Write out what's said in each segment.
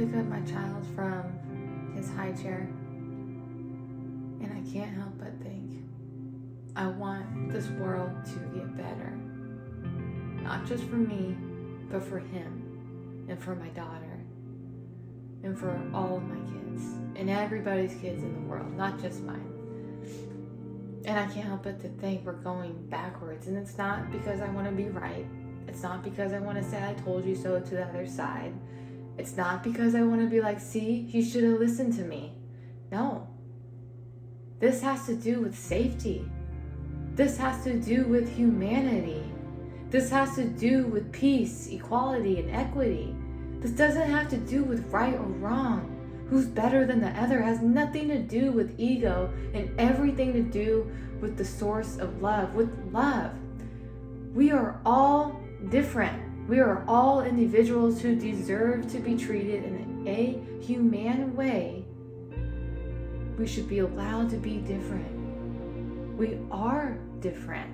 pick up my child from his high chair, and I can't help but think, I want this world to get better. Not just for me, but for him, and for my daughter, and for all of my kids, and everybody's kids in the world, not just mine. And I can't help but to think we're going backwards. And it's not because I want to be right. It's not because I want to say I told you so to the other side. It's not because I want to be like, see, you should have listened to me. No. This has to do with safety. This has to do with humanity. This has to do with peace, equality, and equity. This doesn't have to do with right or wrong. Who's better than the other has nothing to do with ego and everything to do with the source of love, with love. We are all different. We are all individuals who deserve to be treated in a humane way. We should be allowed to be different. We are different.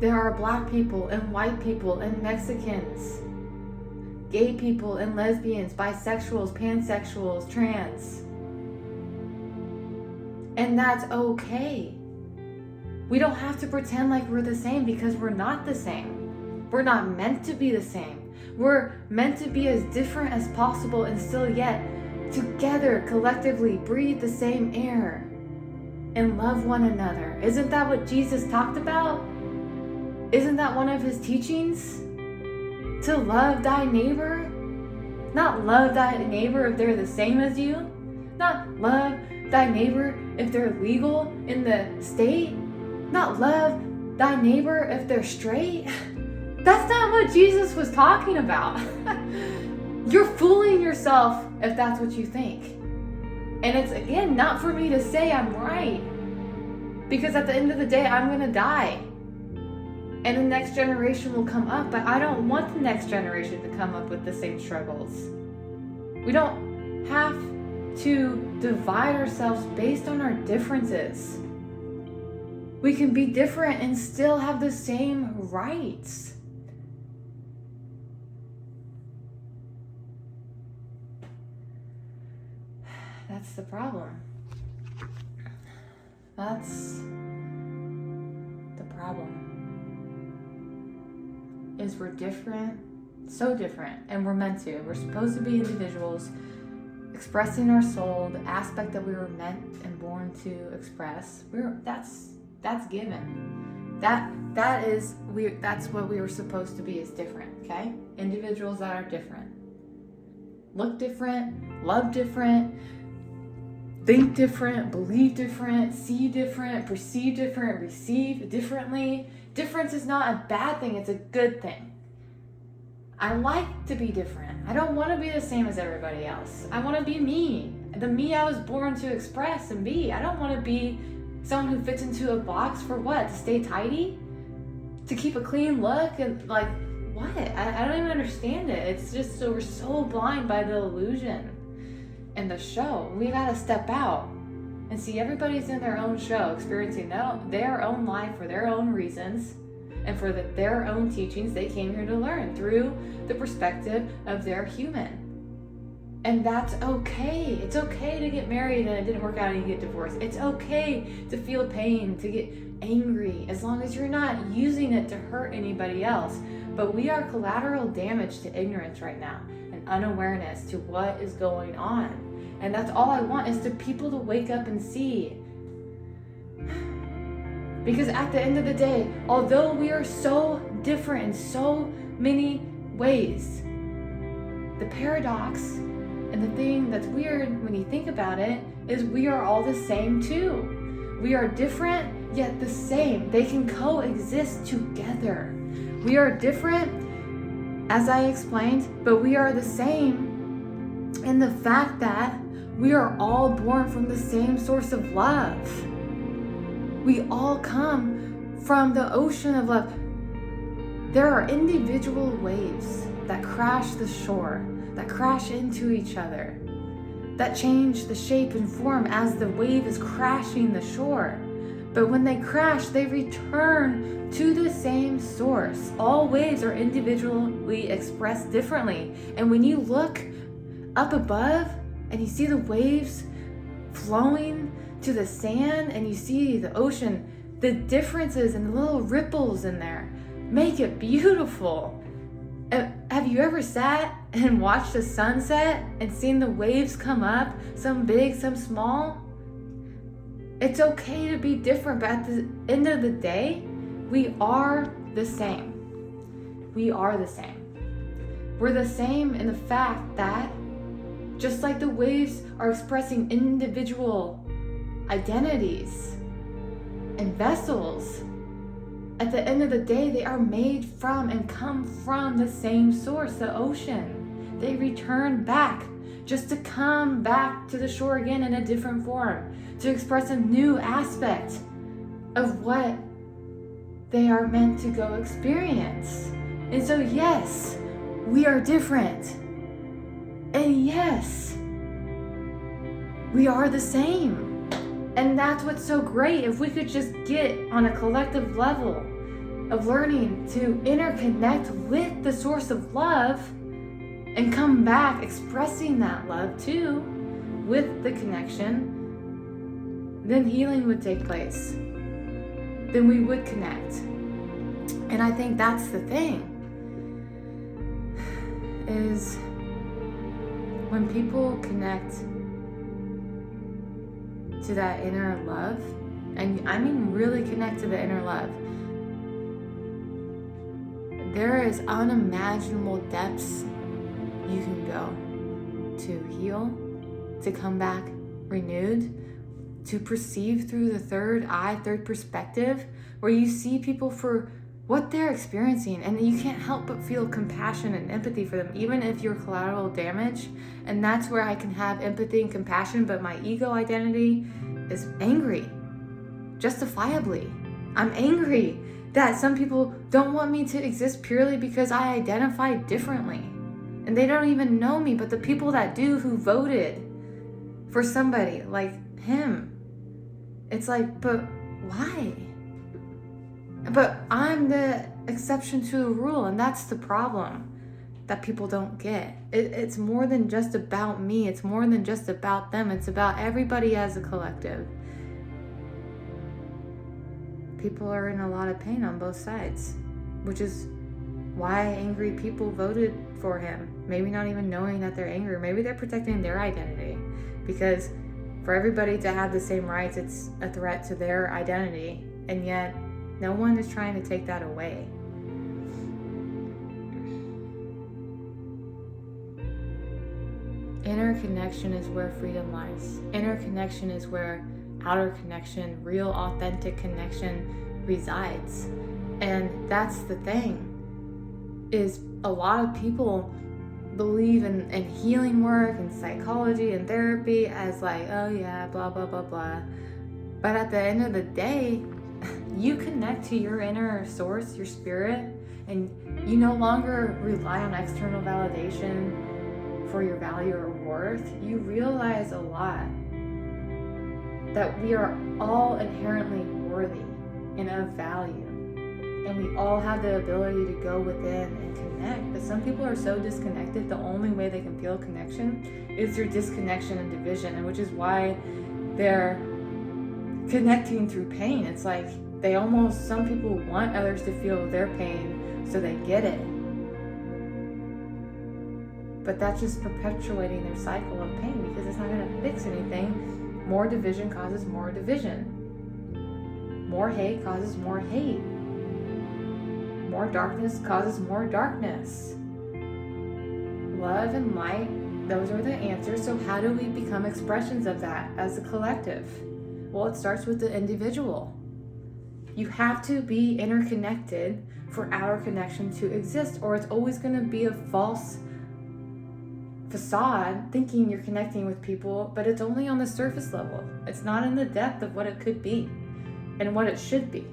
There are black people and white people and Mexicans, gay people and lesbians, bisexuals, pansexuals, trans. And that's okay. We don't have to pretend like we're the same because we're not the same. We're not meant to be the same. We're meant to be as different as possible and still yet together, collectively, breathe the same air and love one another. Isn't that what Jesus talked about? Isn't that one of his teachings? To love thy neighbor? Not love thy neighbor if they're the same as you. Not love thy neighbor if they're legal in the state. Not love thy neighbor if they're straight. That's not what Jesus was talking about. You're fooling yourself if that's what you think. And it's, again, not for me to say I'm right. Because at the end of the day, I'm going to die. And the next generation will come up, but I don't want the next generation to come up with the same struggles. We don't have to divide ourselves based on our differences. We can be different and still have the same rights. That's the problem. That's the problem. Is we're different, so different, and we're meant to. We're supposed to be individuals expressing our soul, the aspect that we were meant and born to express. That's given. That's what we were supposed to be, is different, okay? Individuals that are different. Look different, love different, think different, believe different, see different, perceive different, receive differently. Difference is not a bad thing, it's a good thing. I like to be different. I don't want to be the same as everybody else. I want to be me. The me I was born to express and be. I don't want to be someone who fits into a box for what? To stay tidy? To keep a clean look? And like, what? I don't even understand it. It's just so we're so blind by the illusion and the show. We gotta step out and see everybody's in their own show, experiencing their own life for their own reasons and for their own teachings they came here to learn through the perspective of their human. And that's okay. It's okay to get married and it didn't work out and you get divorced. It's okay to feel pain, to get angry, as long as you're not using it to hurt anybody else. But we are collateral damage to ignorance right now and unawareness to what is going on. And that's all I want, is to people to wake up and see. Because at the end of the day, although we are so different in so many ways, the paradox and the thing that's weird when you think about it is we are all the same too. We are different yet the same. They can coexist together. We are different, as I explained, but we are the same in the fact that we are all born from the same source of love. We all come from the ocean of love. There are individual waves that crash the shore, that crash into each other, that change the shape and form as the wave is crashing the shore. But when they crash, they return to the same source. All waves are individually expressed differently. And when you look up above and you see the waves flowing to the sand and you see the ocean, the differences and the little ripples in there make it beautiful. Have you ever sat and watched the sunset and seen the waves come up, some big, some small? It's okay to be different, but at the end of the day, we are the same. We are the same. We're the same in the fact that just like the waves are expressing individual identities and vessels, at the end of the day, they are made from and come from the same source, the ocean. They return back just to come back to the shore again in a different form, to express a new aspect of what they are meant to go experience. And so, yes, we are different. And yes, we are the same. And that's what's so great. If we could just get on a collective level of learning to interconnect with the source of love and come back expressing that love too with the connection, then healing would take place. Then we would connect. And I think that's the thing, is when people connect to that inner love, and I mean really connect to the inner love, there is unimaginable depths you can go to heal, to come back renewed, to perceive through the third eye, third perspective, where you see people for what they're experiencing, and you can't help but feel compassion and empathy for them, even if you're collateral damage. And that's where I can have empathy and compassion, but my ego identity is angry, justifiably. I'm angry that some people don't want me to exist purely because I identify differently. And they don't even know me, but the people that do, who voted for somebody like him, it's like, but why? But I'm the exception to the rule, and that's the problem that people don't get. It's more than just about me. It's more than just about them. It's about everybody as a collective. People are in a lot of pain on both sides, which is why angry people voted for him. Maybe not even knowing that they're angry. Maybe they're protecting their identity, because for everybody to have the same rights, it's a threat to their identity, and yet no one is trying to take that away. Inner connection is where freedom lies. Inner connection is where outer connection, real authentic connection resides. And that's the thing, is a lot of people believe in healing work and psychology and therapy as like, oh yeah, blah, blah, blah, blah. But at the end of the day, you connect to your inner source, your spirit, and you no longer rely on external validation for your value or worth. You realize a lot that we are all inherently worthy and of value. And we all have the ability to go within and connect. But some people are so disconnected, the only way they can feel connection is through disconnection and division, and which is why they're connecting through pain. It's like some people want others to feel their pain so they get it. But that's just perpetuating their cycle of pain, because it's not going to fix anything. More division causes more division. More hate causes more hate. More darkness causes more darkness. Love and light, those are the answers. So how do we become expressions of that as a collective? Well, it starts with the individual. You have to be interconnected for our connection to exist, or it's always going to be a false facade, thinking you're connecting with people, but it's only on the surface level. It's not in the depth of what it could be and what it should be.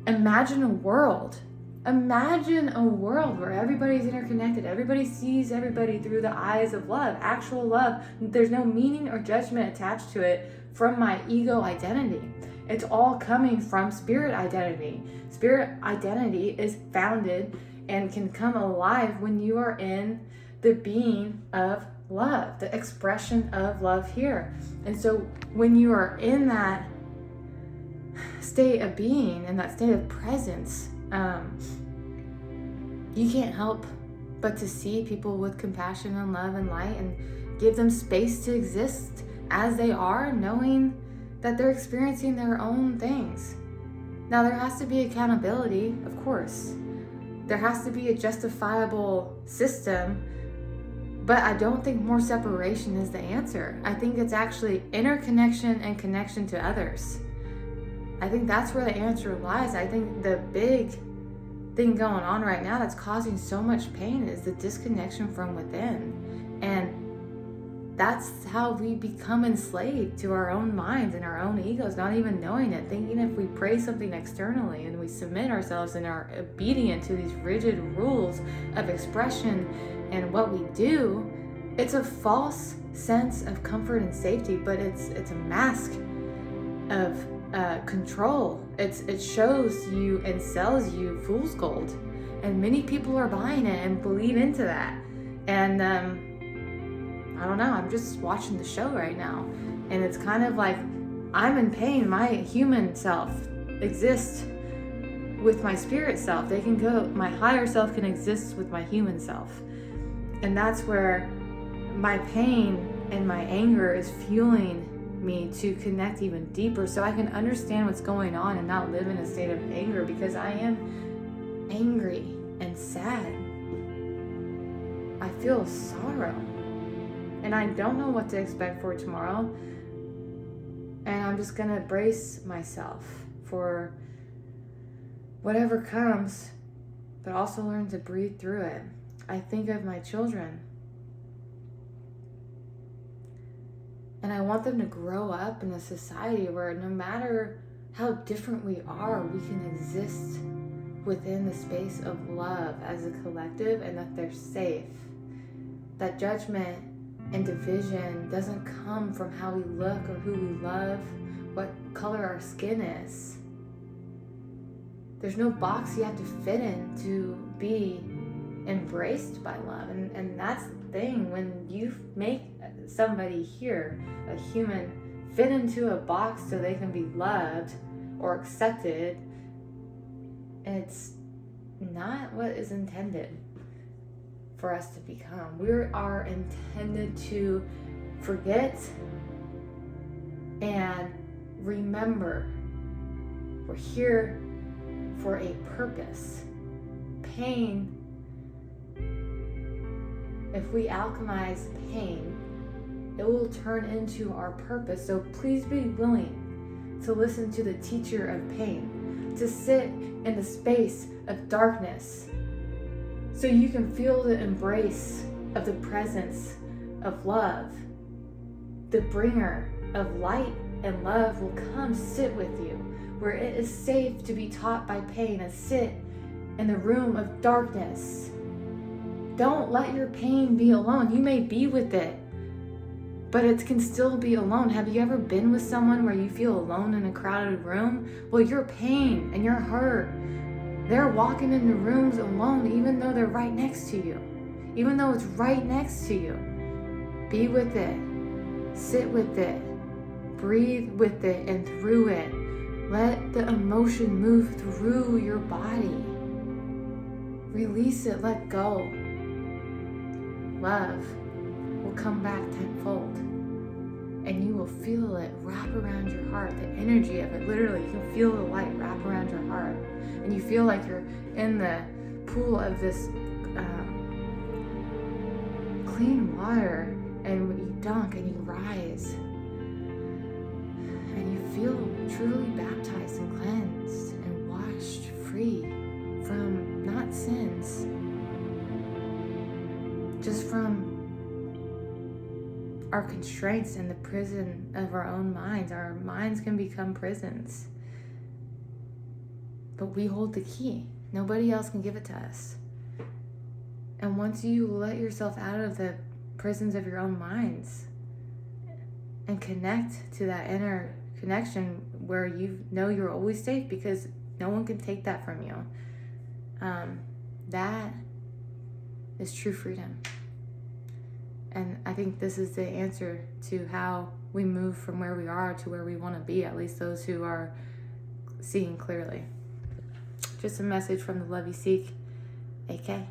Imagine a world where everybody's interconnected. Everybody sees everybody through the eyes of love, actual love. There's no meaning or judgment attached to it from my ego identity. It's all coming from spirit identity. Spirit identity is founded and can come alive when you are in the being of love, the expression of love here. And so when you are in that state of being, in that state of presence, you can't help but to see people with compassion and love and light and give them space to exist as they are, knowing that they're experiencing their own things. Now, there has to be accountability, of course. There has to be a justifiable system, but I don't think more separation is the answer. I think it's actually interconnection and connection to others. I think that's where the answer lies. I think the big thing going on right now that's causing so much pain is the disconnection from within. And that's how we become enslaved to our own minds and our own egos, not even knowing it, thinking if we praise something externally and we submit ourselves and are obedient to these rigid rules of expression and what we do, it's a false sense of comfort and safety, but it's a mask of control. It shows you and sells you fool's gold, and many people are buying it and believe into that. And I don't know, I'm just watching the show right now, and it's kind of like I'm in pain. My human self exists with my spirit self. They can go, my higher self can exist with my human self. And that's where my pain and my anger is fueling me to connect even deeper so I can understand what's going on and not live in a state of anger, because I am angry and sad. I feel sorrow. And I don't know what to expect for tomorrow. And I'm just going to brace myself for whatever comes, but also learn to breathe through it. I think of my children. And I want them to grow up in a society where no matter how different we are, we can exist within the space of love as a collective, and that they're safe. That judgment and division doesn't come from how we look or who we love, what color our skin is. There's no box you have to fit in to be embraced by love. And that's the thing, when you make somebody here, a human, fit into a box so they can be loved or accepted, it's not what is intended for us to become. We are intended to forget and remember. We're here for a purpose. Pain, if we alchemize pain, it will turn into our purpose. So please be willing to listen to the teacher of pain, to sit in the space of darkness so you can feel the embrace of the presence of love. The bringer of light and love will come sit with you where it is safe to be taught by pain and sit in the room of darkness. Don't let your pain be alone. You may be with it, but it can still be alone. Have you ever been with someone where you feel alone in a crowded room? Well, your pain and your hurt, they're walking into rooms alone, even though they're right next to you. Even though it's right next to you. Be with it. Sit with it. Breathe with it and through it. Let the emotion move through your body. Release it. Let go. Love will come back tenfold. And you will feel it wrap around your heart. The energy of it, literally, you can feel the light wrap around your heart. And you feel like you're in the pool of this clean water. And you dunk and you rise. And you feel truly baptized and cleansed and washed free from not sins, just from our constraints in the prison of our own minds. Our minds can become prisons, but we hold the key. Nobody else can give it to us. And once you let yourself out of the prisons of your own minds and connect to that inner connection where you know you're always safe, because no one can take that from you, that is true freedom. And I think this is the answer to how we move from where we are to where we want to be, at least those who are seeing clearly. Just a message from the Love You Seek, AK.